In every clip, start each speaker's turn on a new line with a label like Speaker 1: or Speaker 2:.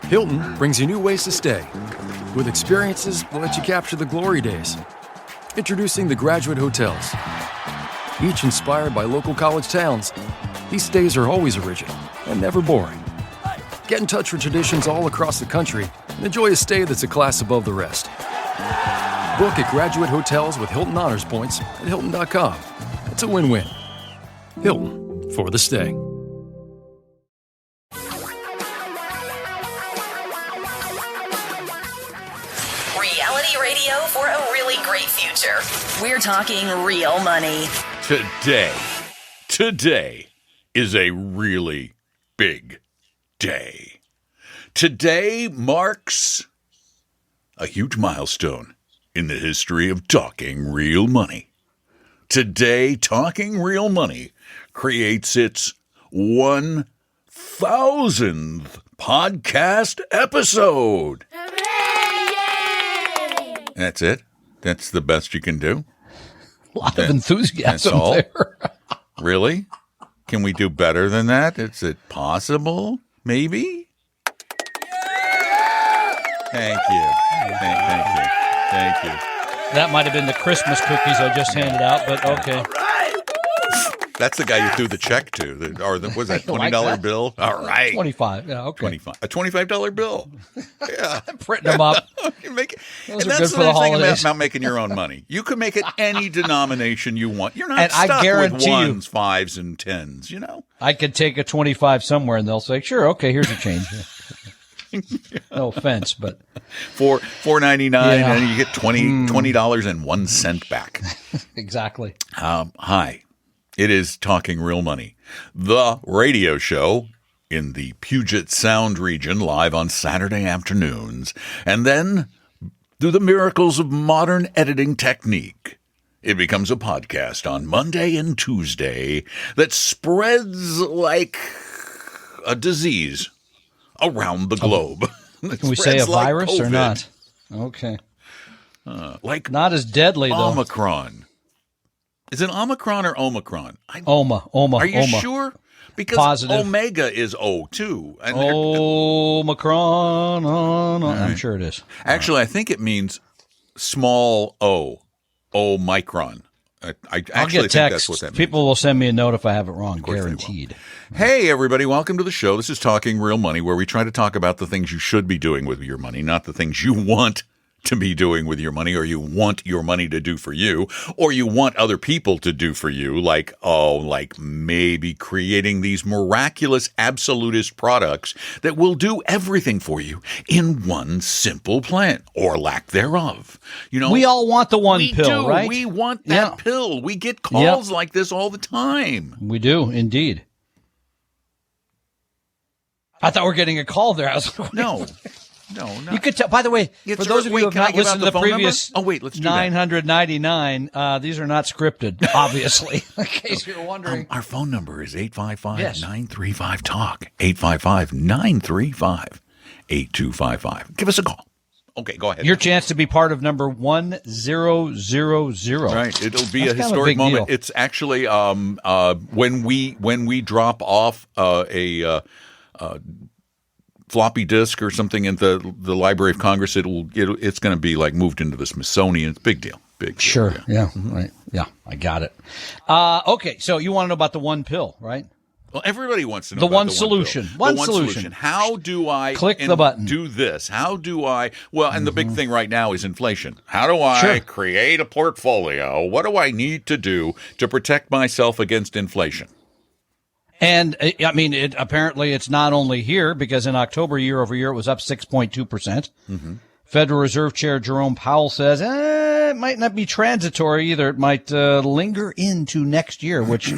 Speaker 1: Hilton brings you new ways to stay, with experiences that let you capture the glory days. Introducing the Graduate Hotels. Each inspired by local college towns, these stays are always original and never boring. Get in touch with traditions all across the country and enjoy a stay that's a class above the rest. Book at Graduate Hotels with Hilton Honors Points at Hilton.com. It's a win-win. Hilton, for the stay.
Speaker 2: Reality radio for a really great future. We're talking real money.
Speaker 3: Today is a really big day. Today marks a huge milestone in the history of Talking Real Money. Today, Talking Real Money creates its 1,000th podcast episode.
Speaker 4: Hooray!
Speaker 3: That's it? That's the best you can do?
Speaker 5: A lot of enthusiasm
Speaker 3: all?
Speaker 5: there.
Speaker 3: Really? Can we do better than that? Is it possible? Maybe? Thank you. Thank you. Thank you.
Speaker 5: That might have been the Christmas cookies I just handed out, but okay.
Speaker 3: That's the guy you threw the check to. Was that $20 bill? All right.
Speaker 5: 25. Yeah, okay.
Speaker 3: 25. A $25 bill. Yeah.
Speaker 5: Printing them up.
Speaker 3: You make it,
Speaker 5: Those
Speaker 3: and
Speaker 5: are
Speaker 3: that's
Speaker 5: good for the
Speaker 3: the thing
Speaker 5: holidays.
Speaker 3: about making your own money. You can make it any denomination you want. You're not
Speaker 5: And I
Speaker 3: stuck with
Speaker 5: guarantee you-
Speaker 3: ones, fives, and tens, you know?
Speaker 5: I could take a 25 somewhere and they'll say, sure, okay, here's a change. No offense, but
Speaker 3: For $4.99,
Speaker 5: Yeah.
Speaker 3: and you get $20.01 back.
Speaker 5: exactly.
Speaker 3: Hi, it is Talking Real Money, the radio show in the Puget Sound region, live on Saturday afternoons. And then, through the miracles of modern editing technique, it becomes a podcast on Monday and Tuesday that spreads like a disease around the globe.
Speaker 5: Can we say a virus or not? Okay.
Speaker 3: Like
Speaker 5: Not as deadly, though.
Speaker 3: Omicron. Is it Omicron or Omicron?
Speaker 5: Oma.
Speaker 3: Are you
Speaker 5: Oma.
Speaker 3: sure? Because
Speaker 5: Positive.
Speaker 3: Omega is O too. And
Speaker 5: Omicron. I'm sure it is.
Speaker 3: actually, I think it means small O, Omicron. I
Speaker 5: I'll
Speaker 3: actually
Speaker 5: get
Speaker 3: think that's
Speaker 5: texts.
Speaker 3: what that means.
Speaker 5: People will send me a note if I have it wrong,
Speaker 3: course they will.
Speaker 5: guaranteed.
Speaker 3: Hey, everybody, welcome to the show. This is Talking Real Money, where we try to talk about the things you should be doing with your money, not the things you want to be doing with your money, or you want your money to do for you, or you want other people to do for you, like maybe creating these miraculous absolutist products that will do everything for you in one simple plan, or lack thereof. You know,
Speaker 5: We all want the one
Speaker 3: we
Speaker 5: pill,
Speaker 3: do.
Speaker 5: right?
Speaker 3: We want that
Speaker 5: Yeah.
Speaker 3: pill. We get calls like this all the time.
Speaker 5: We do, indeed. I thought we were getting a call there. I was like,
Speaker 3: No.
Speaker 5: You could tell. By the way,
Speaker 3: It's
Speaker 5: for those of you
Speaker 3: wait,
Speaker 5: who have
Speaker 3: can I
Speaker 5: not
Speaker 3: give out
Speaker 5: listened to
Speaker 3: the
Speaker 5: the
Speaker 3: phone number?
Speaker 5: previous
Speaker 3: Oh, wait, let's do that.
Speaker 5: 999, these are not scripted, obviously, in case you're wondering.
Speaker 3: Our phone number is 855-935-TALK. 855-935-8255. Give us a call. Okay, go ahead.
Speaker 5: Your chance to be part of number 1000.
Speaker 3: Right, it'll be
Speaker 5: That's
Speaker 3: a
Speaker 5: kind of a
Speaker 3: historic
Speaker 5: big
Speaker 3: moment.
Speaker 5: deal.
Speaker 3: It's actually when we drop off a floppy disk or something in the Library of Congress, it's going to be like moved into the Smithsonian. It's a big deal. Big deal.
Speaker 5: Sure. Yeah. Right. Yeah. I got it. Okay. So you want to know about the one pill, right?
Speaker 3: Well, everybody wants to know
Speaker 5: The
Speaker 3: about
Speaker 5: one
Speaker 3: the
Speaker 5: solution.
Speaker 3: pill.
Speaker 5: One
Speaker 3: The
Speaker 5: solution.
Speaker 3: How do I
Speaker 5: Click the button.
Speaker 3: do this? How do I? Well, and the big thing right now is inflation. How do I
Speaker 5: Sure.
Speaker 3: create a portfolio? What do I need to do to protect myself against inflation?
Speaker 5: And I mean, apparently it's not only here, because in October, year over year, it was up 6.2%. Federal Reserve Chair Jerome Powell says it might not be transitory either. It might linger into next year, which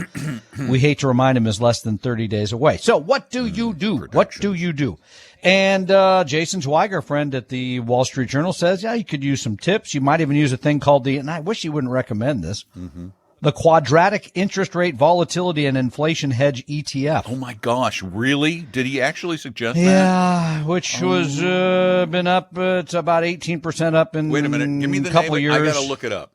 Speaker 5: we hate to remind him is less than 30 days away. So what do you do? What do you do? And Jason Schweiger, friend at the Wall Street Journal, says, yeah, you could use some tips. You might even use a thing called and I wish he wouldn't recommend this, the Quadratic Interest Rate Volatility and Inflation Hedge ETF.
Speaker 3: Oh my gosh, really? Did he actually suggest that?
Speaker 5: Yeah, which was been up. It's about 18% up in
Speaker 3: Wait a minute. Give me the
Speaker 5: couple
Speaker 3: name.
Speaker 5: years.
Speaker 3: I got to look it up.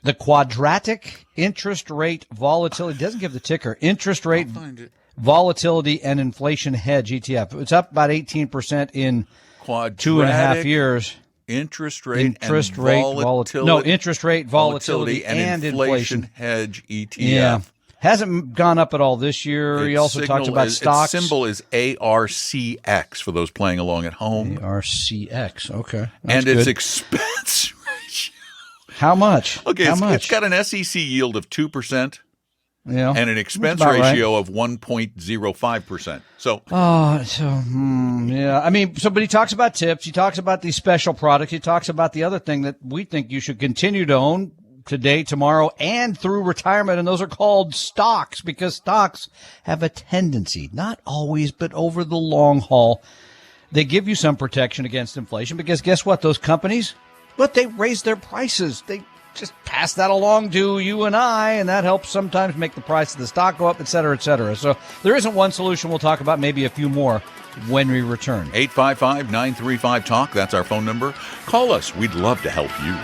Speaker 5: The Quadratic Interest Rate Volatility doesn't give the ticker. Interest Rate
Speaker 3: Find it.
Speaker 5: volatility and inflation hedge ETF. It's up about 18% in
Speaker 3: Quadratic
Speaker 5: 2.5 years.
Speaker 3: Interest rate,
Speaker 5: Interest
Speaker 3: and
Speaker 5: rate,
Speaker 3: volatility.
Speaker 5: interest rate, volatility, and inflation
Speaker 3: hedge ETF.
Speaker 5: Yeah. Hasn't gone up at all this year. He also talked about stocks.
Speaker 3: Its symbol is ARCX for those playing along at home.
Speaker 5: ARCX. Okay.
Speaker 3: And
Speaker 5: good.
Speaker 3: its expense ratio.
Speaker 5: How much?
Speaker 3: Okay,
Speaker 5: How
Speaker 3: it's
Speaker 5: much?
Speaker 3: got an SEC yield of 2%.
Speaker 5: Yeah.
Speaker 3: And an expense
Speaker 5: That's about
Speaker 3: ratio of 1.05%. So,
Speaker 5: yeah. I mean, but he talks about tips. He talks about these special products. He talks about the other thing that we think you should continue to own today, tomorrow, and through retirement. And those are called stocks, because stocks have a tendency, not always, but over the long haul, they give you some protection against inflation, because guess what? Those companies, they raise their prices. They just pass that along to you and I, and that helps sometimes make the price of the stock go up, et cetera, et cetera. So there isn't one solution. We'll talk about maybe a few more when we return.
Speaker 3: 855-935-TALK. That's our phone number. Call us. We'd love to help you.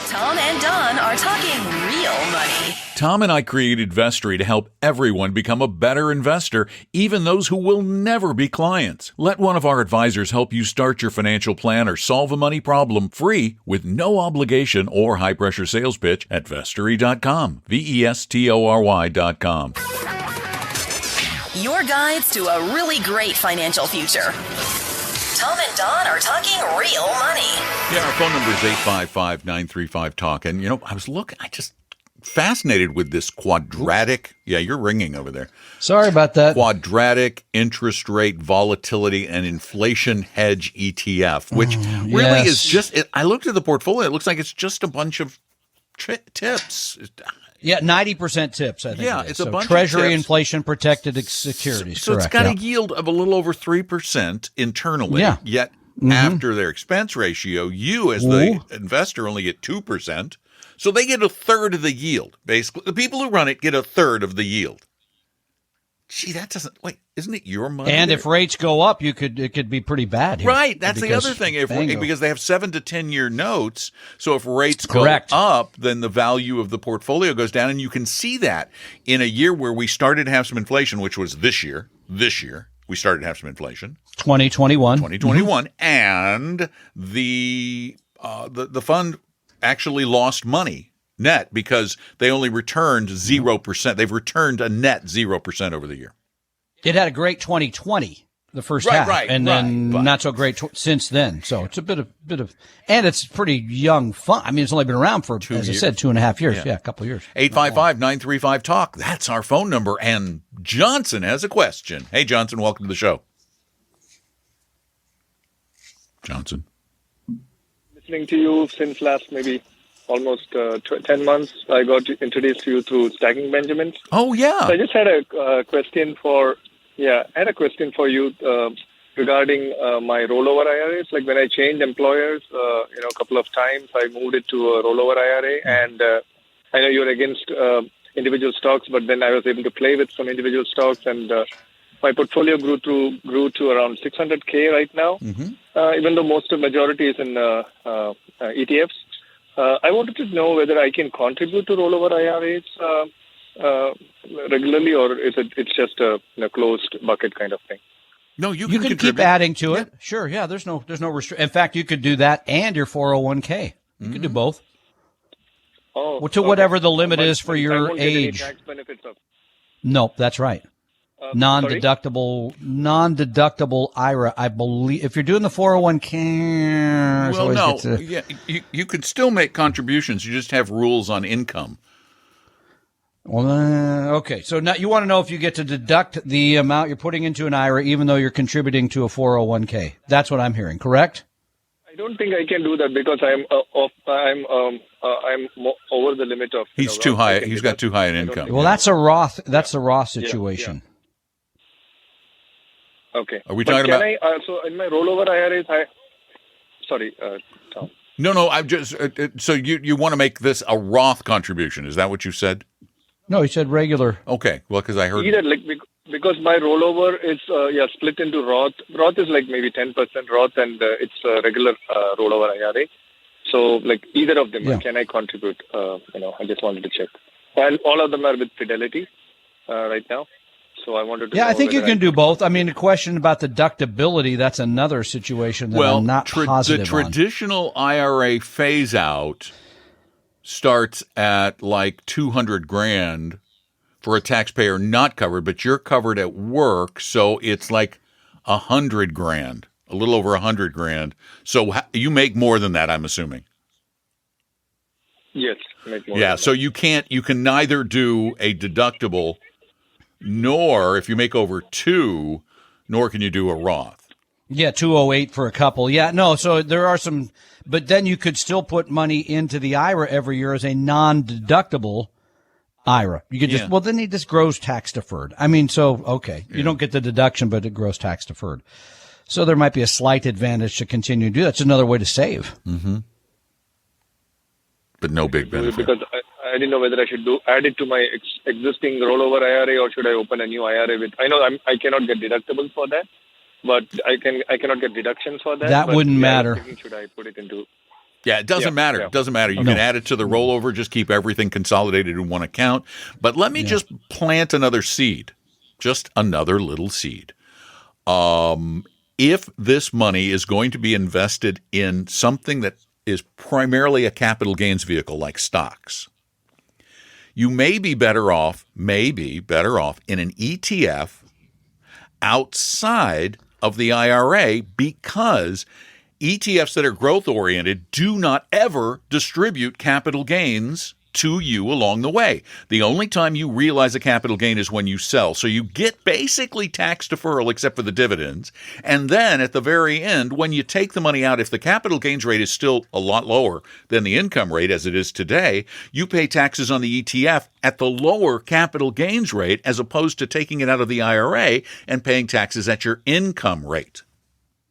Speaker 2: Tom and Don are talking real money.
Speaker 3: Tom and I created Vestory to help everyone become a better investor, even those who will never be clients. Let one of our advisors help you start your financial plan or solve a money problem free with no obligation or high-pressure sales pitch at Vestory.com. Vestory.com.
Speaker 2: Your guides to a really great financial future. Tom and Don are talking real money.
Speaker 3: Yeah, our phone number is 855-935-TALK. And, I just fascinated with this quadratic. Yeah, you're ringing over there.
Speaker 5: Sorry about that.
Speaker 3: Quadratic interest rate volatility and inflation hedge ETF, which really is just, I looked at the portfolio. It looks like it's just a bunch of tips.
Speaker 5: Yeah, 90% tips, I think.
Speaker 3: Yeah,
Speaker 5: it is.
Speaker 3: it's a bunch of
Speaker 5: Treasury
Speaker 3: tips.
Speaker 5: inflation-protected securities.
Speaker 3: So
Speaker 5: correct,
Speaker 3: it's got a yield of a little over 3% internally.
Speaker 5: Yeah.
Speaker 3: Yet after their expense ratio, you as the investor only get 2%. So they get a third of the yield. Basically, the people who run it get a third of the yield. Gee, that doesn't isn't it your money?
Speaker 5: And
Speaker 3: there?
Speaker 5: if rates go up, it could be pretty bad here.
Speaker 3: Right, that's the other thing. Because they have 7 to 10 year notes, so if rates go up, then the value of the portfolio goes down, and you can see that in a year where we started to have some inflation, which was this year. This year, we started to have some inflation.
Speaker 5: 2021.
Speaker 3: 2021, and the fund actually lost money net because they only returned 0%. They've returned a net 0% over the year.
Speaker 5: It had a great 2020, the first half, and then not so great since then. So it's a bit of, and it's pretty young fund. I mean, it's only been around for, as I said, 2.5 years. Yeah, a couple of years.
Speaker 3: 855-935-TALK. That's our phone number. And Johnson has a question. Hey, Johnson, welcome to the show. Johnson.
Speaker 4: Listening to you since last maybe almost 10 months. I got introduced to you through Stacking Benjamins.
Speaker 3: Oh, yeah.
Speaker 4: So I just had a question for you regarding my rollover IRAs. Like when I changed employers, a couple of times, I moved it to a rollover IRA. And I know you're against individual stocks, but then I was able to play with some individual stocks, and my portfolio grew to around 600K right now, even though majority is in ETFs. I wanted to know whether I can contribute to rollover IRAs regularly, or it's just a closed bucket kind of thing.
Speaker 3: No, you
Speaker 5: can keep adding to it. Sure, yeah. There's no restriction. In fact, you could do that and your 401k. You could do both.
Speaker 4: Oh,
Speaker 5: to whatever the limit is for your age.
Speaker 4: Tax benefits of.
Speaker 5: No, that's right. Non-deductible IRA, I believe. If you're doing the 401k,
Speaker 3: well, no, you could still make contributions. You just have rules on income.
Speaker 5: Well, okay. So now you want to know if you get to deduct the amount you're putting into an IRA, even though you're contributing to a 401k. That's what I'm hearing. Correct?
Speaker 4: I don't think I can do that because I'm over the limit of.
Speaker 3: He's too high. He's got too high an income.
Speaker 5: Well, that's a Roth. That's the Roth situation.
Speaker 4: Yeah. Okay.
Speaker 3: Are we talking about?
Speaker 4: So in my rollover IRAs, sorry, Tom.
Speaker 3: No. I'm just. So you want to make this a Roth contribution? Is that what you said?
Speaker 5: No, he said regular.
Speaker 3: Okay. Well, because I heard
Speaker 4: either because my rollover is split into Roth. Roth is like maybe 10% Roth, and it's a regular rollover IRA. So either of them, can I contribute? I just wanted to check. And all of them are with Fidelity right now. So I wanted to
Speaker 5: Yeah,
Speaker 4: know
Speaker 5: I think you
Speaker 4: whether
Speaker 5: can do both. I mean, the question about deductibility, that's another situation that I'm not positive
Speaker 3: the traditional IRA phase out starts at like 200 grand for a taxpayer not covered, but you're covered at work, so it's like 100 grand, a little over 100 grand. So you make more than that, I'm assuming.
Speaker 4: Yes, make more.
Speaker 3: Yeah, so you can neither do a deductible, nor if you make over 2, nor can you do a Roth.
Speaker 5: Yeah, 208 for a couple. Yeah, no, so there are some, but then you could still put money into the IRA every year as a non-deductible IRA. You could just, well, then it just grows tax deferred. I mean, so, okay, you don't get the deduction, but it grows tax deferred. So there might be a slight advantage to continue to do that. It's another way to save.
Speaker 3: Mm-hmm. But no big benefit.
Speaker 4: Because I didn't know whether I should add it to my existing rollover IRA or should I open a new IRA with. I know I cannot get deductibles for that, but I cannot get deductions for that.
Speaker 5: That wouldn't matter.
Speaker 4: Should I put it into?
Speaker 3: Yeah, it doesn't matter.
Speaker 4: Yeah.
Speaker 3: It doesn't matter. You can add it to the rollover. Just keep everything consolidated in one account. But let me just plant another seed, just another little seed. If this money is going to be invested in something that is primarily a capital gains vehicle like stocks, you may be better off in an ETF outside of the IRA, because ETFs that are growth-oriented do not ever distribute capital gains to you along the way. The only time you realize a capital gain is when you sell. So you get basically tax deferral except for the dividends. And then at the very end, when you take the money out, if the capital gains rate is still a lot lower than the income rate as it is today, you pay taxes on the ETF at the lower capital gains rate as opposed to taking it out of the IRA and paying taxes at your income rate.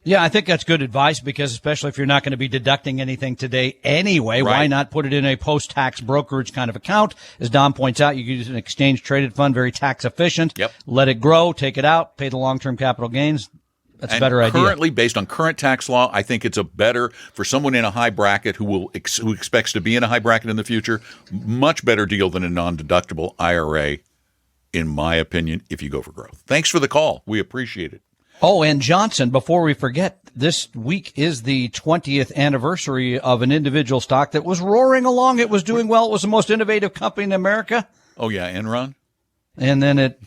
Speaker 5: Yeah, I think that's good advice, because especially if you're not going to be deducting anything today anyway, why not put it in a post-tax brokerage kind of account? As Don points out, you can use an exchange-traded fund, very tax efficient.
Speaker 3: Yep.
Speaker 5: Let it grow, take it out, pay the long-term capital gains. That's a better idea.
Speaker 3: Currently, based on current tax law, I think it's a better, for someone in a high bracket who expects to be in a high bracket in the future, much better deal than a non-deductible IRA, in my opinion, if you go for growth. Thanks for the call. We appreciate it.
Speaker 5: Oh, and Johnson, before we forget, this week is the 20th anniversary of an individual stock that was roaring along. It was doing well. It was the most innovative company in America.
Speaker 3: Oh, yeah, Enron?
Speaker 5: And then it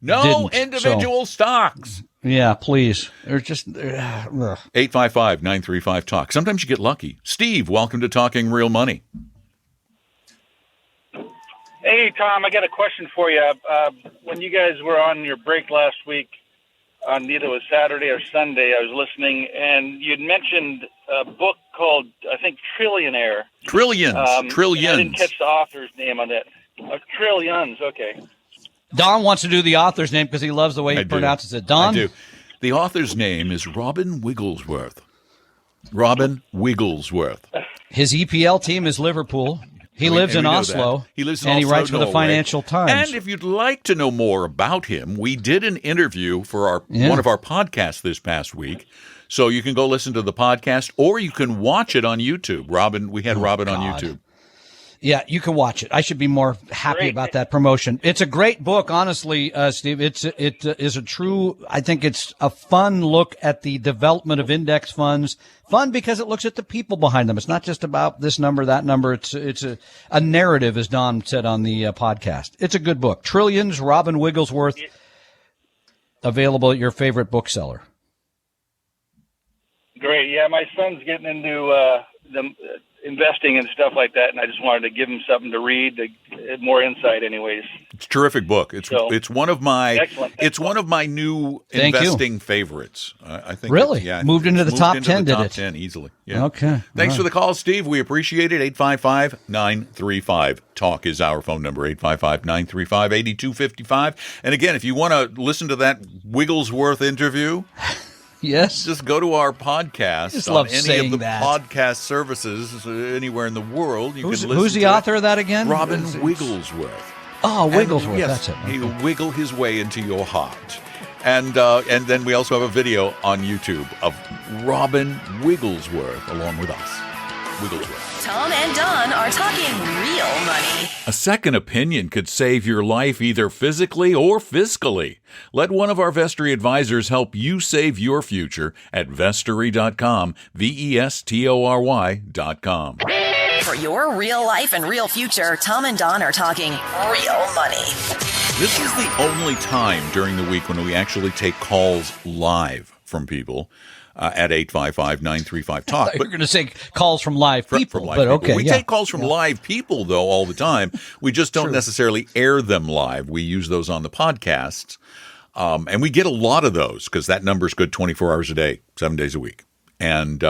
Speaker 3: No
Speaker 5: didn't,
Speaker 3: individual stocks.
Speaker 5: Yeah, please. They're just
Speaker 3: 855-935-TALK. Sometimes you get lucky. Steve, welcome to Talking Real Money.
Speaker 6: Hey, Tom, I got a question for you. When you guys were on your break last week, on either it was Saturday or Sunday, I was listening, and you'd mentioned a book called, I think, Trillionaire.
Speaker 3: Trillions.
Speaker 6: I
Speaker 3: Trillions.
Speaker 6: didn't catch the author's name on that. Trillions, okay.
Speaker 5: Don wants to do the author's name because he loves the way he pronounces it. Don?
Speaker 3: I do. The author's name is Robin Wigglesworth. Robin Wigglesworth.
Speaker 5: His EPL team is Liverpool. He lives in Oslo.
Speaker 3: He lives in
Speaker 5: and
Speaker 3: Oslo,
Speaker 5: he writes for the
Speaker 3: Norway.
Speaker 5: Financial Times.
Speaker 3: And if you'd like to know more about him, we did an interview for one of our podcasts this past week. So you can go listen to the podcast, or you can watch it on YouTube. We had Robin on YouTube.
Speaker 5: Yeah, you can watch it. I should be more happy about that promotion. It's a great book, honestly, Steve. It is a true, I think it's a fun look at the development of index funds. Fun because it looks at the people behind them. It's not just about this number, that number. It's a narrative, as Don said on the podcast. It's a good book. Trillions, Robin Wigglesworth, available at your favorite bookseller.
Speaker 6: Great. Yeah, my son's getting into the investing and stuff like that, and I just wanted to give him something to read to get more insight anyways.
Speaker 3: It's a terrific book. It's one of my new investing favorites. I think
Speaker 5: really moved into the top 10, did it?
Speaker 3: Top 10 easily. Yeah.
Speaker 5: Okay.
Speaker 3: Thanks for the call, Steve. We appreciate it. 855-935-TALK is our phone number. 855-935-8255. And again, if you want to listen to that Wigglesworth interview,
Speaker 5: yes,
Speaker 3: just go to our podcast
Speaker 5: just
Speaker 3: on
Speaker 5: love
Speaker 3: any
Speaker 5: saying
Speaker 3: of the
Speaker 5: that.
Speaker 3: podcast services anywhere in the world.
Speaker 5: Who's the author of that again?
Speaker 3: Robin Wigglesworth.
Speaker 5: Oh, Wigglesworth.
Speaker 3: Yes,
Speaker 5: that's it. Okay.
Speaker 3: He'll wiggle his way into your heart. And then we also have a video on YouTube of Robin Wigglesworth along with us. Wigglesworth.
Speaker 2: Tom and Don are talking real money.
Speaker 3: A second opinion could save your life either physically or fiscally. Let one of our Vestory advisors help you save your future at Vestory.com, Vestory.com.
Speaker 2: For your real life and real future, Tom and Don are talking real money.
Speaker 3: This is the only time during the week when we actually take calls live from people at 855-935-TALK.
Speaker 5: You're going to say calls from live people,
Speaker 3: from live
Speaker 5: but
Speaker 3: people.
Speaker 5: okay.
Speaker 3: We take calls from live people, though, all the time. We just don't necessarily air them live. We use those on the podcasts. And we get a lot of those because that number is good 24 hours a day, 7 days a week. And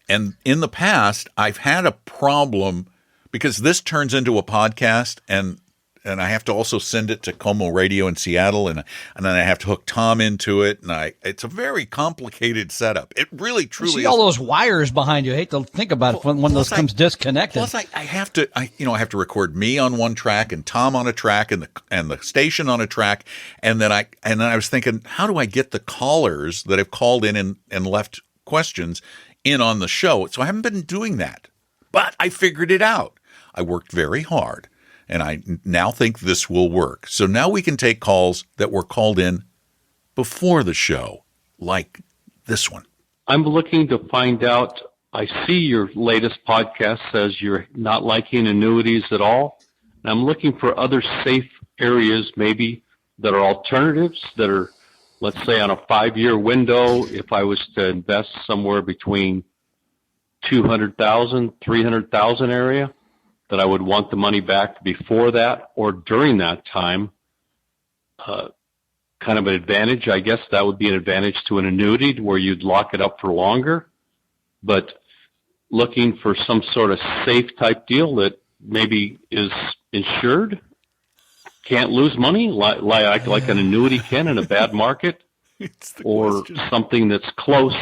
Speaker 3: in the past, I've had a problem because this turns into a podcast and I have to also send it to Como Radio in Seattle, and then I have to hook Tom into it, and it's a very complicated setup. It really, truly
Speaker 5: see
Speaker 3: is.
Speaker 5: all those wires behind you. I hate to think about it when those comes disconnected.
Speaker 3: Plus, I have to record me on one track and Tom on a track and the station on a track, and then I was thinking, how do I get the callers that have called in and left questions in on the show? So I haven't been doing that, but I figured it out. I worked very hard. And I now think this will work. So now we can take calls that were called in before the show, like this one.
Speaker 7: I'm looking to find out, I see your latest podcast says you're not liking annuities at all. And I'm looking for other safe areas maybe that are alternatives that are, let's say, on a 5-year window. If I was to invest somewhere between 200,000, 300,000 area, that I would want the money back before that or during that time, kind of an advantage. I guess that would be an advantage to an annuity where you'd lock it up for longer, but looking for some sort of safe type deal that maybe is insured, can't lose money like an annuity can in a bad market, or something that's close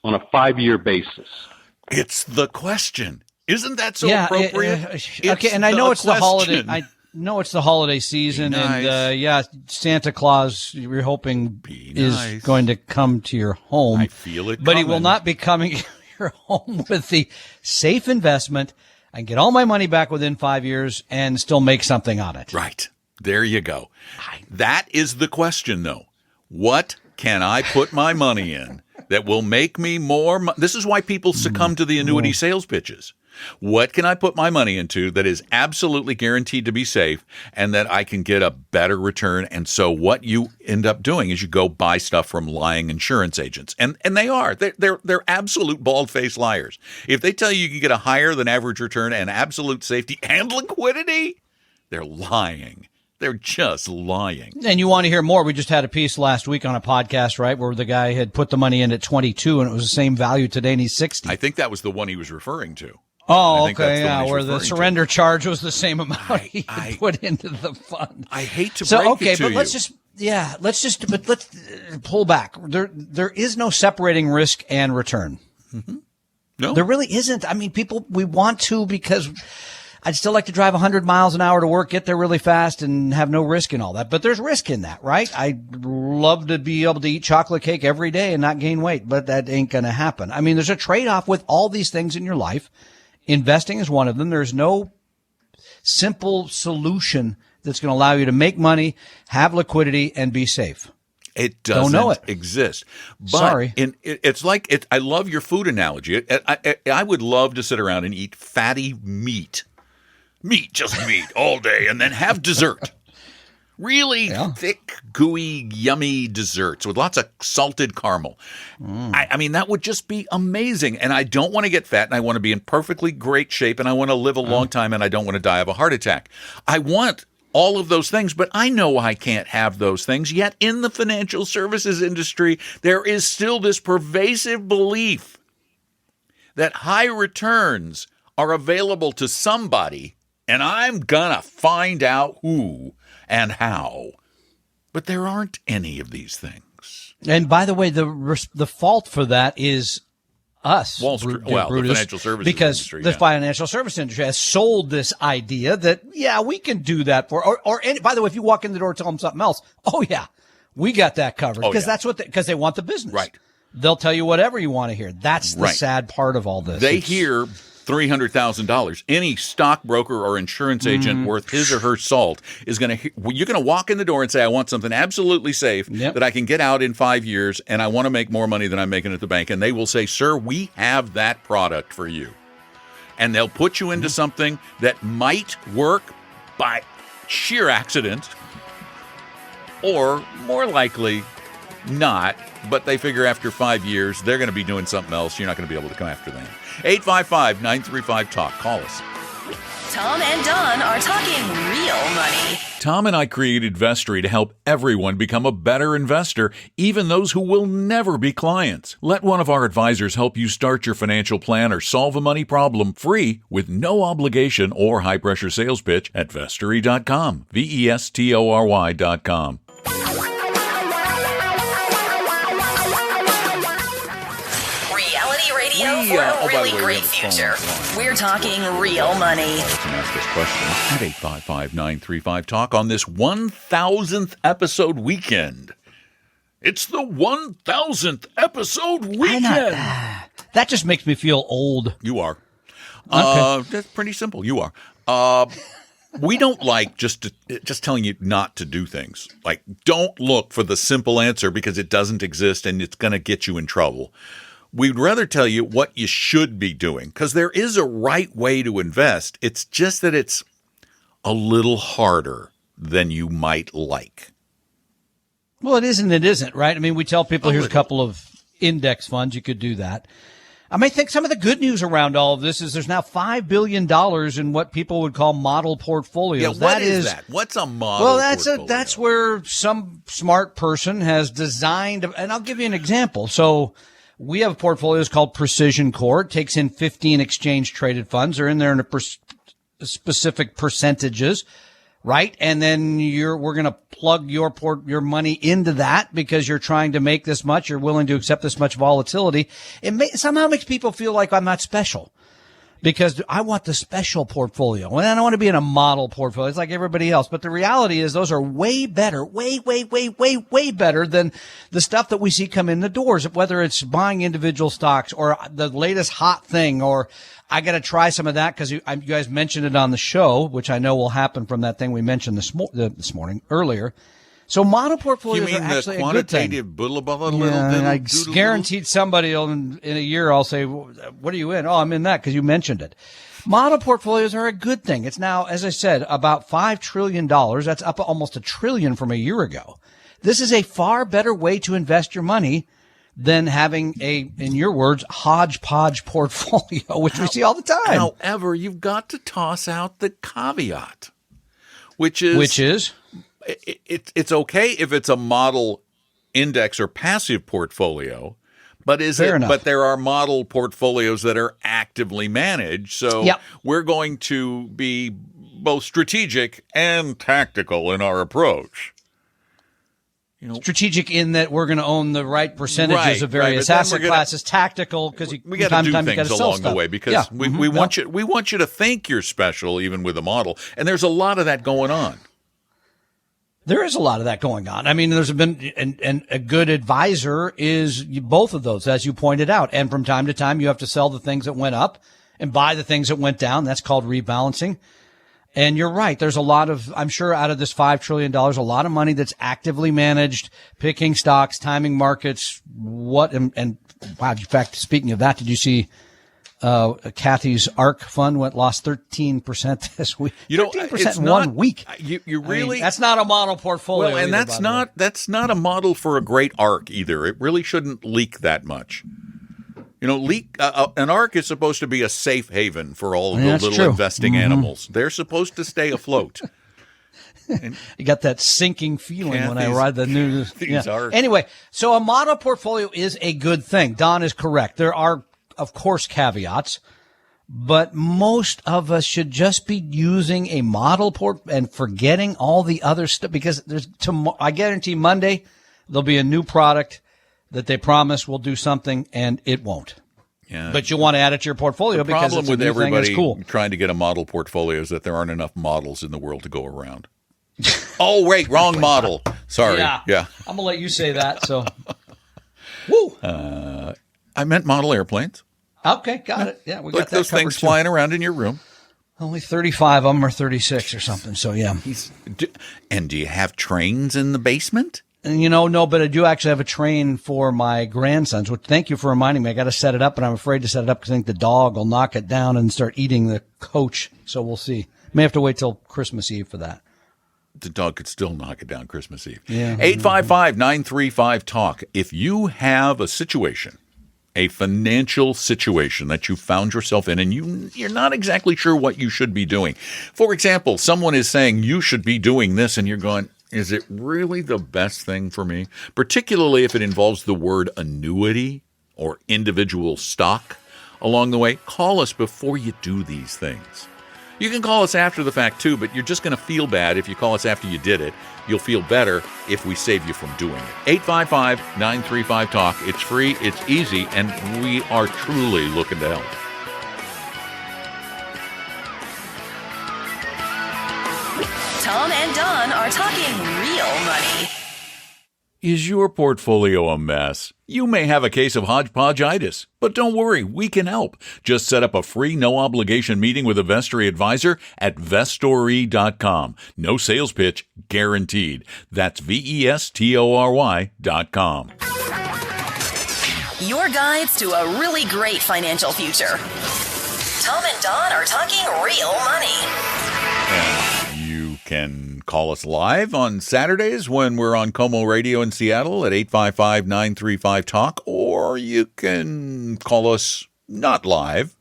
Speaker 7: on a 5-year basis.
Speaker 3: It's the question. Isn't that so appropriate?
Speaker 5: Okay, and I know it's the holiday. I know it's the holiday season, and Santa Claus, you're hoping is going to come to your home.
Speaker 3: I feel it,
Speaker 5: but he will not be coming to your home with the safe investment. I can get all my money back within 5 years and still make something on it.
Speaker 3: Right. There you go. That is the question, though. What can I put my money in that will make me more money? This is why people succumb to the annuity sales pitches. What can I put my money into that is absolutely guaranteed to be safe and that I can get a better return? And so what you end up doing is you go buy stuff from lying insurance agents. And they are. They're absolute bald-faced liars. If they tell you can get a higher than average return and absolute safety and liquidity, they're lying. They're just lying.
Speaker 5: And you want to hear more? We just had a piece last week on a podcast, right, where the guy had put the money in at 22 and it was the same value today and he's 60.
Speaker 3: I think that was the one he was referring to.
Speaker 5: Oh, okay, yeah, where the surrender charge was the same amount he had put into the fund.
Speaker 3: I hate to break it to you.
Speaker 5: Let's pull back. There is no separating risk and return.
Speaker 3: Mm-hmm. No,
Speaker 5: there really isn't. I mean, we want to because I'd still like to drive 100 miles an hour to work, get there really fast, and have no risk in all that. But there's risk in that, right? I'd love to be able to eat chocolate cake every day and not gain weight, but that ain't going to happen. I mean, there's a trade-off with all these things in your life. Investing is one of them. There's no simple solution that's going to allow you to make money, have liquidity, and be safe.
Speaker 3: It doesn't
Speaker 5: Don't know it.
Speaker 3: exist. But
Speaker 5: Sorry.
Speaker 3: It's like it. I love your food analogy. I would love to sit around and eat fatty meat, just meat all day, and then have dessert. Really thick, gooey, yummy desserts with lots of salted caramel. I mean, that would just be amazing. And I don't want to get fat, and I want to be in perfectly great shape, and I want to live a long time, and I don't want to die of a heart attack. I want all of those things, but I know I can't have those things. Yet in the financial services industry, there is still this pervasive belief that high returns are available to somebody, and I'm going to find out who and how. But there aren't any of these things.
Speaker 5: And by the way, the fault for that is us,
Speaker 3: Wall Street, the financial services
Speaker 5: because
Speaker 3: industry,
Speaker 5: the financial service industry has sold this idea that, we can do that or by the way, if you walk in the door and tell them something else, we got that covered because that's what because they want the business.
Speaker 3: Right.
Speaker 5: They'll tell you whatever you want to hear. That's the sad part of all this.
Speaker 3: They hear $300,000. Any stockbroker or insurance agent worth his or her salt is going to, you're going to walk in the door and say, I want something absolutely safe that I can get out in 5 years, and I want to make more money than I'm making at the bank. And they will say, sir, we have that product for you. And they'll put you into something that might work by sheer accident, or more likely not, but they figure after 5 years, they're going to be doing something else. You're not going to be able to come after them. 855-935-TALK. Call us.
Speaker 2: Tom and Don are talking real money.
Speaker 3: Tom and I created Vestory to help everyone become a better investor, even those who will never be clients. Let one of our advisors help you start your financial plan or solve a money problem free with no obligation or high-pressure sales pitch at Vestory.com. Vestory.com.
Speaker 2: For a really great future. We're talking real money.
Speaker 3: Ask this question at 855-935-TALK on this 1,000th episode weekend. It's the 1,000th episode weekend.
Speaker 5: That just makes me feel old.
Speaker 3: You are.
Speaker 5: Okay.
Speaker 3: That's pretty simple. You are. We don't like just telling you not to do things. Like, don't look for the simple answer because it doesn't exist and it's going to get you in trouble. We'd rather tell you what you should be doing, because there is a right way to invest. It's just that it's a little harder than you might like.
Speaker 5: Well, it isn't, right? I mean, we tell people here's a couple of index funds. You could do that. I think some of the good news around all of this is there's now $5 billion in what people would call model portfolios.
Speaker 3: Yeah, what is that? What's a model portfolio?
Speaker 5: That's where some smart person has designed, and I'll give you an example. So we have portfolios called Precision Core. It takes in 15 exchange-traded funds. They're in there in specific percentages, right? And then we're going to plug your money into that because you're trying to make this much. You're willing to accept this much volatility. It somehow makes people feel like I'm not special, because I want the special portfolio. And I don't want to be in a model portfolio. It's like everybody else. But the reality is those are way better, way better than the stuff that we see come in the doors, whether it's buying individual stocks or the latest hot thing, or I got to try some of that because you guys mentioned it on the show, which I know will happen from that thing we mentioned this morning earlier. So model portfolios are actually a good thing.
Speaker 3: You mean the quantitative
Speaker 5: I guaranteed somebody in a year I'll say, what are you in? Oh, I'm in that because you mentioned it. Model portfolios are a good thing. It's now, as I said, about $5 trillion. That's up almost $1 trillion from a year ago. This is a far better way to invest your money than having in your words, hodgepodge portfolio, which we see all the time.
Speaker 3: However, you've got to toss out the caveat, which is? It's okay if it's a model index or passive portfolio, but but there are model portfolios that are actively managed. So we're going to be both strategic and tactical in our approach.
Speaker 5: Strategic in that we're going to own the right percentages of various asset classes. Tactical because
Speaker 3: we got to do things along the way because we want you to think you're special even with a model, and there's a lot of that going on.
Speaker 5: There is a lot of that going on. I mean, there's been, and a good advisor is both of those, as you pointed out. And from time to time, you have to sell the things that went up and buy the things that went down. That's called rebalancing. And you're right. There's a lot of, I'm sure out of this $5 trillion, a lot of money that's actively managed, picking stocks, timing markets, wow. In fact, speaking of that, did you see Kathy's ARK fund lost 13% this week. 13% in 1 week.
Speaker 3: You really
Speaker 5: that's not a model portfolio.
Speaker 3: Well, and
Speaker 5: either,
Speaker 3: that's not a model for a great ARK either. It really shouldn't leak that much. An ARK is supposed to be a safe haven for all of the little investing animals. They're supposed to stay afloat. And
Speaker 5: you got that sinking feeling when I ride the news.
Speaker 3: ARK.
Speaker 5: Anyway, so a model portfolio is a good thing. Don is correct. There are, of course, caveats, but most of us should just be using a model and forgetting all the other stuff, because I guarantee Monday there'll be a new product that they promise will do something and it won't.
Speaker 3: Yeah.
Speaker 5: But you want to add it to your portfolio because it's a new thing and it's cool.
Speaker 3: Trying to get a model portfolio is that there aren't enough models in the world to go around. Oh, wait, wrong model. Sorry. Yeah.
Speaker 5: I'm going to let you say that. So, woo.
Speaker 3: I meant model airplanes.
Speaker 5: Okay, got it. Yeah, we got
Speaker 3: Like
Speaker 5: that
Speaker 3: those
Speaker 5: covered,
Speaker 3: things
Speaker 5: too.
Speaker 3: flying around in your room.
Speaker 5: Only 35 of them or 36 or something. So, yeah.
Speaker 3: And do you have trains in the basement?
Speaker 5: And, no, but I do actually have a train for my grandsons, which thank you for reminding me. I got to set it up, and I'm afraid to set it up because I think the dog will knock it down and start eating the coach. So we'll see. May have to wait till Christmas Eve for that.
Speaker 3: The dog could still knock it down Christmas Eve.
Speaker 5: Yeah.
Speaker 3: 855-935-TALK. If you have a situation, a financial situation that you found yourself in and you're not exactly sure what you should be doing. For example, someone is saying you should be doing this and you're going, is it really the best thing for me? Particularly if it involves the word annuity or individual stock along the way. Call us before you do these things. You can call us after the fact, too, but you're just going to feel bad if you call us after you did it. You'll feel better if we save you from doing it. 855-935-TALK. It's free, it's easy, and we are truly looking to help.
Speaker 2: Tom and Don are talking real money.
Speaker 3: Is your portfolio a mess? You may have a case of hodgepodgeitis, but don't worry, we can help. Just set up a free, no-obligation meeting with a Vestory advisor at Vestory.com. No sales pitch, guaranteed. That's Vestory.com.
Speaker 2: Your guides to a really great financial future. Tom and Don are talking real money.
Speaker 3: And you can call us live on Saturdays when we're on Como Radio in Seattle at 855-935-TALK, or you can call us not live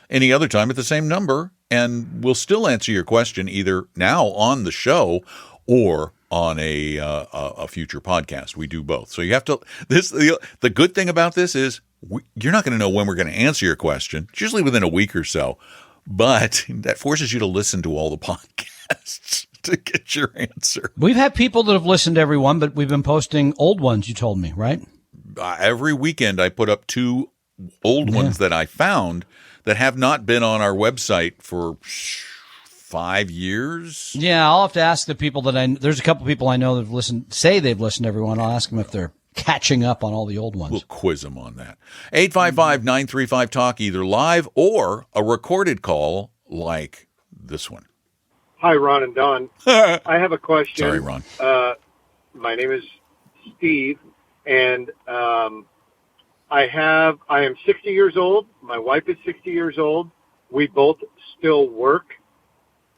Speaker 3: any other time at the same number, and we'll still answer your question either now on the show or on a future podcast. We do both. So you have to. The good thing about this is you're not going to know when we're going to answer your question. It's usually within a week or so, but that forces you to listen to all the podcasts to get your answer.
Speaker 5: We've had people that have listened to every one, but we've been posting old ones, you told me, right?
Speaker 3: Every weekend I put up 2 old ones that I found that have not been on our website for 5 years.
Speaker 5: Yeah, I'll have to ask the people that there's a couple people I know that have listened, say they've listened to every one. I'll ask them if they're catching up on all the old ones.
Speaker 3: We'll quiz them on that. 855-935-TALK, either live or a recorded call like this one.
Speaker 8: Hi, Ron and Don. I have a question.
Speaker 3: Sorry, Ron.
Speaker 8: My name is Steve, and I am 60 years old. My wife is 60 years old. We both still work.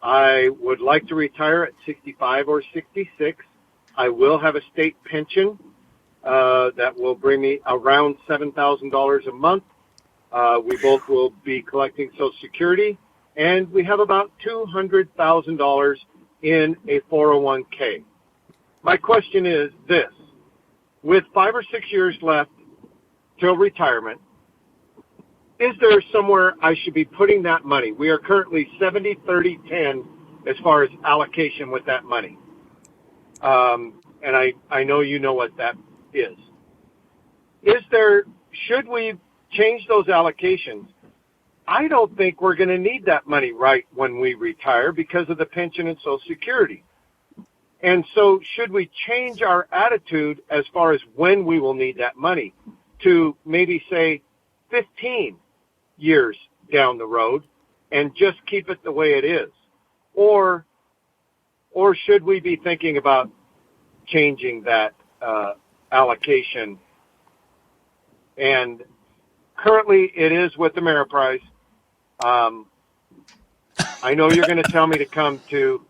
Speaker 8: I would like to retire at 65 or 66. I will have a state pension that will bring me around $7,000 a month. We both will be collecting Social Security. And we have about $200,000 in a 401k. My question is this. With 5 or 6 years left till retirement, is there somewhere I should be putting that money? We are currently 70-30-10 as far as allocation with that money. And I know you know what that is. Should we change those allocations? I don't think we're going to need that money right when we retire because of the pension and Social Security. And so should we change our attitude as far as when we will need that money to maybe say 15 years down the road and just keep it the way it is? Or should we be thinking about changing that allocation? And currently it is with Ameriprise. I know you're going to tell me to come to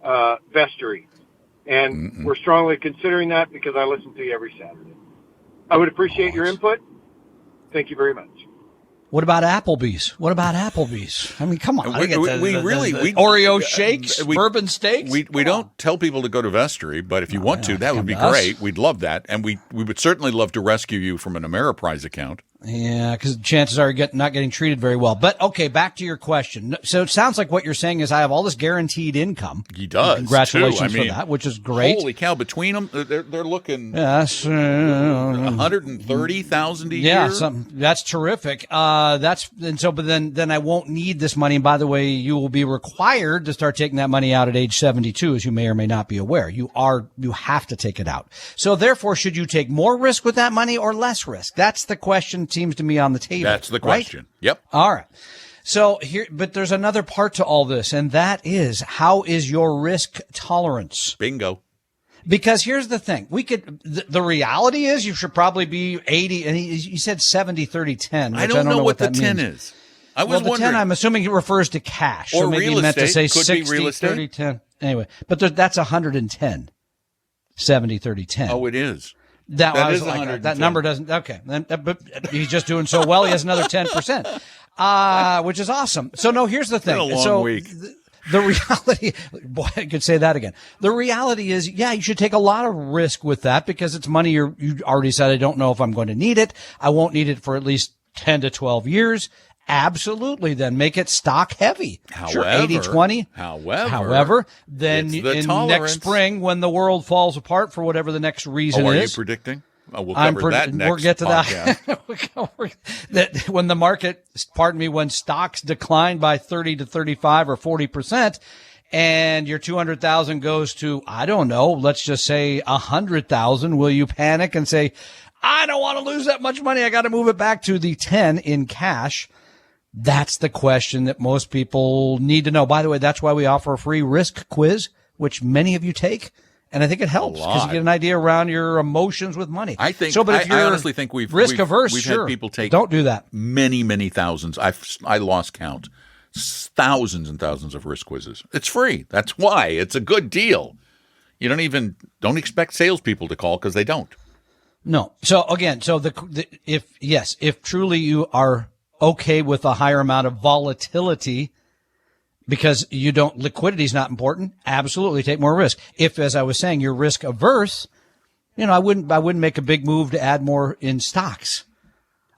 Speaker 8: Vestory, and we're strongly considering that because I listen to you every Saturday. I would appreciate your input. Thank you very much.
Speaker 5: What about Applebee's? I mean, come on.
Speaker 3: We
Speaker 5: Oreo shakes, bourbon steaks.
Speaker 3: We don't tell people to go to Vestory, but if you want to, that would be great. We'd love that. And we would certainly love to rescue you from an Ameriprise account.
Speaker 5: Yeah, because chances are you're not getting treated very well. But, okay, back to your question. So it sounds like what you're saying is I have all this guaranteed income.
Speaker 3: He does,
Speaker 5: Congratulations
Speaker 3: too.
Speaker 5: for that, which is great.
Speaker 3: Holy cow, between them, they're looking
Speaker 5: $130,000
Speaker 3: a year.
Speaker 5: Yeah, that's terrific. But then I won't need this money. And by the way, you will be required to start taking that money out at age 72, as you may or may not be aware. You have to take it out. So therefore, should you take more risk with that money or less risk? That's the question question seems to me on the table.
Speaker 3: That's the
Speaker 5: right?
Speaker 3: question. Yep.
Speaker 5: All right. So here, but there's another part to all this, and that is, how is your risk tolerance?
Speaker 3: Bingo.
Speaker 5: Because here's the thing. The reality is you should probably be 80, and he said 70, 30, 10.
Speaker 3: I don't know what the
Speaker 5: that
Speaker 3: 10
Speaker 5: means.
Speaker 3: is. I was
Speaker 5: the
Speaker 3: wondering.
Speaker 5: 10, I'm assuming it refers to cash.
Speaker 3: Or
Speaker 5: so maybe
Speaker 3: real
Speaker 5: he meant to say
Speaker 3: estate. Could be
Speaker 5: 60,
Speaker 3: real estate.
Speaker 5: 30, 10. Anyway, but that's 110. 70, 30, 10.
Speaker 3: Oh, it is.
Speaker 5: That
Speaker 3: That
Speaker 5: was
Speaker 3: is
Speaker 5: like,
Speaker 3: 110.
Speaker 5: that number doesn't, okay. But he's just doing so well, he has another 10%, which is awesome. So no, here's the thing.
Speaker 3: It's been a long week.
Speaker 5: The reality, boy, I could say that again. The reality is, yeah, you should take a lot of risk with that because it's money you already said, I don't know if I'm going to need it. I won't need it for at least 10 to 12 years. Absolutely. Then make it stock heavy. Sure, 80-20. However, then
Speaker 3: it's the
Speaker 5: in
Speaker 3: tolerance.
Speaker 5: next spring, when the world falls apart for whatever the next reason
Speaker 3: Are you
Speaker 5: is.
Speaker 3: predicting? Oh, we'll cover that next
Speaker 5: We'll get to
Speaker 3: podcast.
Speaker 5: that when the market, when stocks decline by 30 to 35 or 40%, and your 200,000 goes to, I don't know, let's just say 100,000, will you panic and say, I don't want to lose that much money. I got to move it back to the 10 in cash. That's the question that most people need to know. By the way, that's why we offer a free risk quiz, which many of you take. And I think it helps because you get an idea around your emotions with money.
Speaker 3: I think.
Speaker 5: So, but if
Speaker 3: I
Speaker 5: you're
Speaker 3: honestly think we've
Speaker 5: risk averse.
Speaker 3: We've
Speaker 5: Sure,
Speaker 3: had people take.
Speaker 5: Don't do that.
Speaker 3: Many thousands. I lost count. Thousands and thousands of risk quizzes. It's free. That's why it's a good deal. You don't expect salespeople to call because they don't.
Speaker 5: No. So again, if truly you are okay with a higher amount of volatility, because liquidity is not important, absolutely take more risk. If, as I was saying, you're risk averse, I wouldn't make a big move to add more in stocks.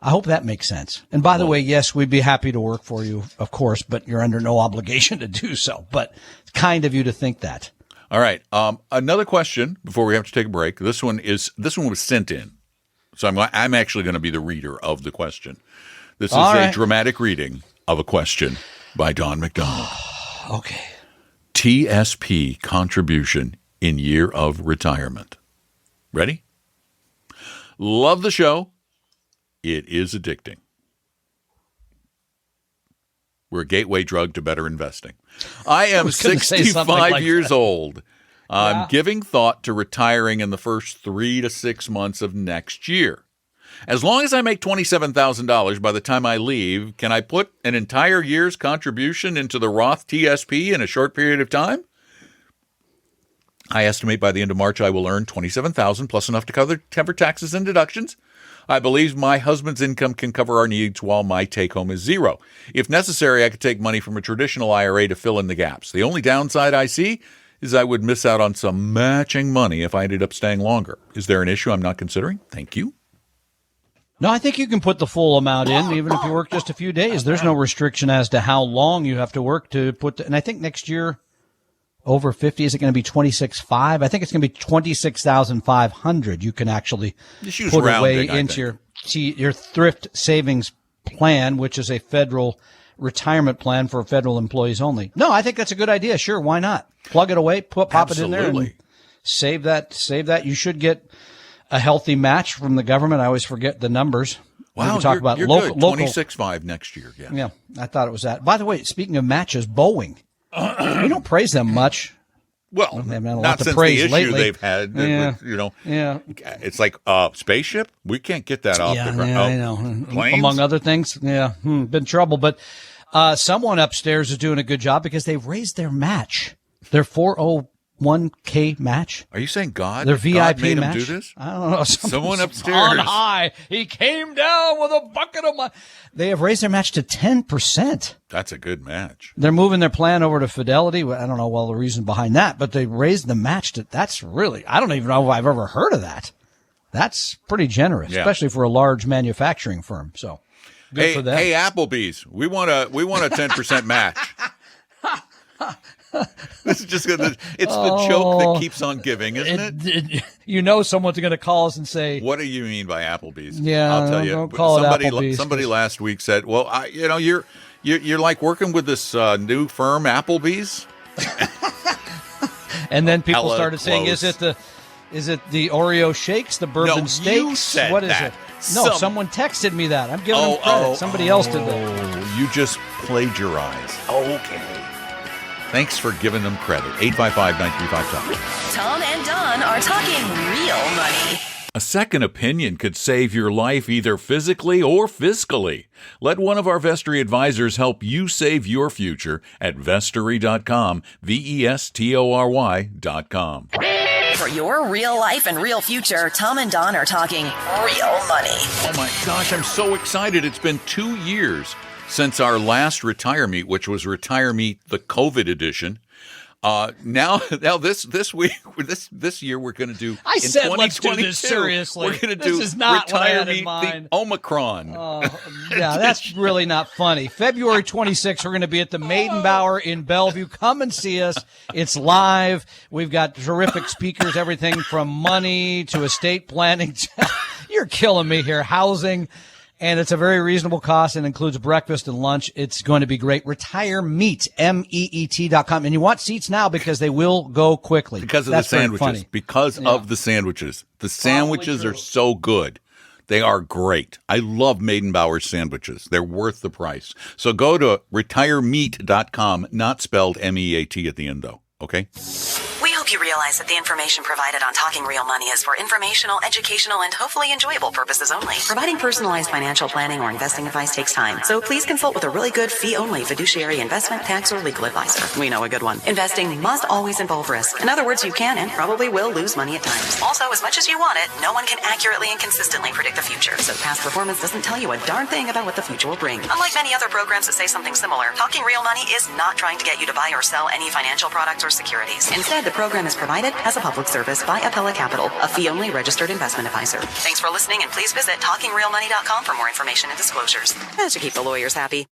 Speaker 5: I hope that makes sense. And by the way, yes, we'd be happy to work for you, of course, but you're under no obligation to do so. But it's kind of you to think that.
Speaker 3: All right. Another question before we have to take a break. This one was sent in, so I'm actually going to be the reader of the question. This is a dramatic reading of a question by Don McDonald.
Speaker 5: Okay.
Speaker 3: TSP contribution in year of retirement. Ready? Love the show. It is addicting. We're a gateway drug to better investing. I am 65 years old. I'm giving thought to retiring in the first 3 to 6 months of next year. As long as I make $27,000 by the time I leave, can I put an entire year's contribution into the Roth TSP in a short period of time? I estimate by the end of March I will earn $27,000 plus enough to cover taxes and deductions. I believe my husband's income can cover our needs while my take-home is zero. If necessary, I could take money from a traditional IRA to fill in the gaps. The only downside I see is I would miss out on some matching money if I ended up staying longer. Is there an issue I'm not considering? Thank you.
Speaker 5: No, I think you can put the full amount in, even if you work just a few days. There's no restriction as to how long you have to work to put. And I think next year, over 50, is it going to be 26.5? I think it's going to be 26,500. You can actually put away into your thrift savings plan, which is a federal retirement plan for federal employees only. No, I think that's a good idea. Sure, why not? Plug it away, pop it in there, and save that. You should get a healthy match from the government. I always forget the numbers.
Speaker 3: Wow,
Speaker 5: we talk about
Speaker 3: you're
Speaker 5: local.
Speaker 3: good. 26.5 next year.
Speaker 5: Yeah, I thought it was that. By the way, speaking of matches, Boeing. We don't praise them much.
Speaker 3: Well,
Speaker 5: they've had a lot
Speaker 3: not
Speaker 5: to
Speaker 3: since
Speaker 5: praise
Speaker 3: the issue
Speaker 5: lately.
Speaker 3: they've had.
Speaker 5: Yeah.
Speaker 3: It's like spaceship. We can't get that off the ground.
Speaker 5: Yeah, I know.
Speaker 3: Planes?
Speaker 5: Among other things. Yeah, been trouble. But someone upstairs is doing a good job because they've raised their match. Their 401k match.
Speaker 3: Are you saying God?
Speaker 5: Their VIP
Speaker 3: God made
Speaker 5: match?
Speaker 3: them do this?
Speaker 5: I don't know.
Speaker 3: Someone upstairs
Speaker 5: on high. He came down with a bucket of money. They have raised their match to 10%.
Speaker 3: That's a good match.
Speaker 5: They're moving their plan over to Fidelity. I don't know the reason behind that, but they raised the match to. That's really. I don't even know if I've ever heard of that. That's pretty generous, especially for a large manufacturing firm. So good for them.
Speaker 3: Hey, Applebee's, we want a 10% match. This is just gonna. It's the joke that keeps on giving, isn't it?
Speaker 5: Someone's going to call us and say,
Speaker 3: "What do you mean by Applebee's?"
Speaker 5: Yeah,
Speaker 3: I'll tell you.
Speaker 5: don't call it Applebee's.
Speaker 3: Somebody last week said, "Well, you're like working with this new firm, Applebee's."
Speaker 5: And then people
Speaker 3: Hella
Speaker 5: started saying,
Speaker 3: close.
Speaker 5: "Is it the Oreo shakes, the bourbon steaks?
Speaker 3: You said
Speaker 5: What is
Speaker 3: that.
Speaker 5: it?" No, someone texted me that. I'm giving them credit. Somebody else did that.
Speaker 3: You just plagiarize. Okay. Thanks for giving them credit. 855-935-TOM.
Speaker 2: Tom and Don are talking real money.
Speaker 3: A second opinion could save your life either physically or fiscally. Let one of our Vestory advisors help you save your future at Vestory.com, Vestory.com.
Speaker 2: For your real life and real future, Tom and Don are talking real money.
Speaker 3: Oh my gosh, I'm so excited. It's been 2 years since our last Retire Meet, which was Retire Meet, the COVID edition. Now this week, this year we're going to do.
Speaker 5: I said let's do this seriously.
Speaker 3: We're going to
Speaker 5: do. This is not what I had in mind.
Speaker 3: The Omicron.
Speaker 5: Yeah, that's really not funny. February 26th, we're going to be at the Maidenbower in Bellevue. Come and see us. It's live. We've got terrific speakers, everything from money to estate planning. You're killing me here. Housing. And it's a very reasonable cost and includes breakfast and lunch. It's going to be great. RetireMeet, MEET.com. And you want seats now because they will go quickly.
Speaker 3: Because of the sandwiches. Because of the sandwiches. The sandwiches are so good. They are great. I love Maidenbower's sandwiches. They're worth the price. So go to retiremeet.com, not spelled MEAT at the end, though. Okay?
Speaker 2: We hope you realize that the information provided on Talking Real Money is for informational, educational, and hopefully enjoyable purposes only. Providing personalized financial planning or investing advice takes time, so please consult with a really good fee-only fiduciary investment, tax, or legal advisor. We know a good one. Investing must always involve risk. In other words, you can and probably will lose money at times. Also, as much as you want it, no one can accurately and consistently predict the future, so past performance doesn't tell you a darn thing about what the future will bring. Unlike many other programs that say something similar, Talking Real Money is not trying to get you to buy or sell any financial products or securities. Instead, the program is provided as a public service by Apella Capital, a fee-only registered investment advisor. Thanks for listening, and please visit TalkingRealMoney.com for more information and disclosures. That should keep the lawyers happy.